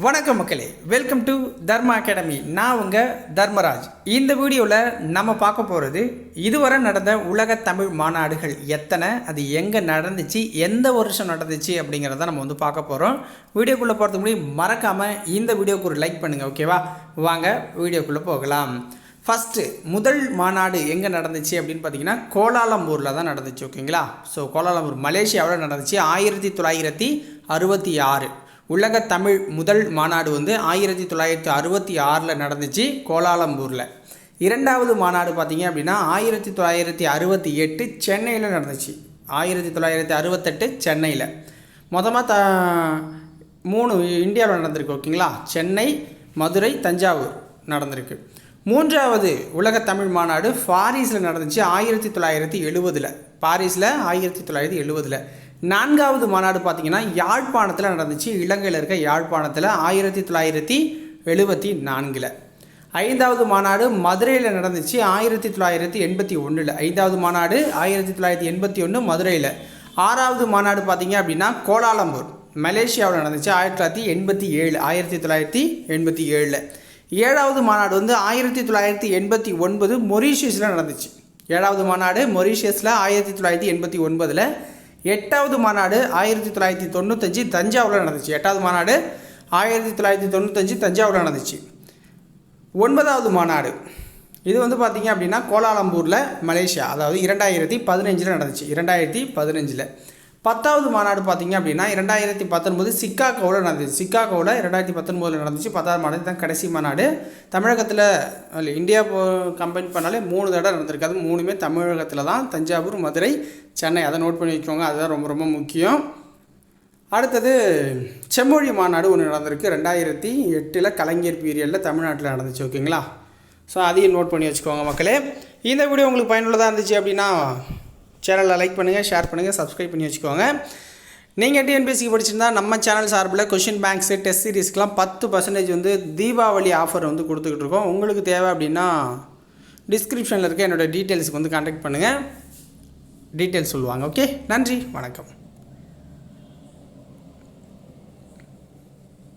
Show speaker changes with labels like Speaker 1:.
Speaker 1: வணக்கம் மக்களே, welcome to Dharma academy. நான் உங்கள் தர்மராஜ். இந்த வீடியோவில் நம்ம பார்க்க போகிறது இதுவரை நடந்த உலக தமிழ் மாநாடுகள் எத்தனை, அது எங்கே நடந்துச்சு, எந்த வருஷம் நடந்துச்சு அப்படிங்கிறத நம்ம வந்து பார்க்க போகிறோம். வீடியோக்குள்ளே போகிறதுக்கு முன்னாடி மறக்காமல் இந்த வீடியோக்கு ஒரு லைக் பண்ணுங்கள், ஓகேவா? வாங்க வீடியோக்குள்ளே போகலாம். ஃபஸ்ட்டு முதல் மாநாடு எங்கே நடந்துச்சு அப்படின்னு பார்த்தீங்கன்னா கோலாலம்பூரில் தான் நடந்துச்சு, ஓகேங்களா? ஸோ கோலாலம்பூர் மலேசியாவில் நடந்துச்சு 1966. உலக தமிழ் முதல் மாநாடு வந்து 1966 நடந்துச்சு கோலாலம்பூரில். இரண்டாவது மாநாடு பார்த்திங்க அப்படின்னா 1968 சென்னையில் நடந்துச்சு. 1968 சென்னையில். மொத்தமாக 3 இந்தியாவில் நடந்திருக்கு, ஓகேங்களா? சென்னை, மதுரை, தஞ்சாவூர் நடந்திருக்கு. மூன்றாவது உலக தமிழ் மாநாடு பாரிஸில் நடந்துச்சு 1970. பாரிஸில் 1970. நான்காவது மாநாடு பார்த்திங்கன்னா யாழ்ப்பாணத்தில் நடந்துச்சு. இலங்கையில் இருக்க யாழ்ப்பாணத்தில் 1974. ஐந்தாவது மாநாடு மதுரையில் நடந்துச்சு 1981. ஐந்தாவது மாநாடு 1981 மதுரையில். ஆறாவது மாநாடு பார்த்திங்க அப்படின்னா கோலாலம்பூர் மலேசியாவில் நடந்துச்சு 1987. ஏழாவது மாநாடு வந்து 1989 மொரீஷியஸில் நடந்துச்சு. ஏழாவது மாநாடு மொரீஷியஸில் 1989. எட்டாவது மாநாடு 1995 தஞ்சாவூரில் நடந்துச்சு. எட்டாவது மாநாடு 1995 தஞ்சாவூரில் நடந்துச்சு. ஒன்பதாவது மாநாடு இது வந்து பார்த்திங்க அப்படின்னா கோலாலம்பூரில் மலேசியா, அதாவது 2015 நடந்துச்சு. 2015. பத்தாவது மாநாடு பார்த்திங்க அப்படின்னா 2019 சிக்காகோவில் நடந்துச்சு. சிக்காகோவில் 2019 நடந்துச்சு. 10வது மாநாடு தான் கடைசி மாநாடு. தமிழகத்தில் இந்தியா கம்பைன் பண்ணாலே 3 தடவை நடந்திருக்கு. அது 3மே தமிழகத்தில் தான். தஞ்சாவூர், மதுரை, சென்னை. அதை நோட் பண்ணி வச்சுக்கோங்க, அதுதான் ரொம்ப ரொம்ப முக்கியம். அடுத்தது செம்மொழி மாநாடு ஒன்று நடந்திருக்கு 2008 கலைஞர் பீரியடில் தமிழ்நாட்டில் நடந்துச்சு, ஓகேங்களா? ஸோ அதையும் நோட் பண்ணி வச்சுக்கோங்க மக்களே. இந்த வீடியோ உங்களுக்கு பயனுள்ளதாக இருந்துச்சு அப்படின்னா சேனலில் லைக் பண்ணுங்கள், ஷேர் பண்ணுங்கள், சப்ஸ்கிரைப் பண்ணி வச்சுக்கோங்க. நீங்கள் டிஎன்பிஎஸ்சி படிச்சிருந்தா நம்ம சேனல் சார்பில் கொஷின் பேங்க்ஸு டெஸ்ட் சீரிஸ்க்கெலாம் 10% வந்து தீபாவளி ஆஃபர் வந்து கொடுத்துக்கிட்டு இருக்கோம். உங்களுக்கு தேவை அப்படின்னா டிஸ்கிரிப்ஷனில் இருக்க என்னோடய டீட்டெயில்ஸுக்கு வந்து கான்டாக்ட் பண்ணுங்கள், டீட்டெயில்ஸ் சொல்லுவாங்க. ஓகே, நன்றி, வணக்கம்.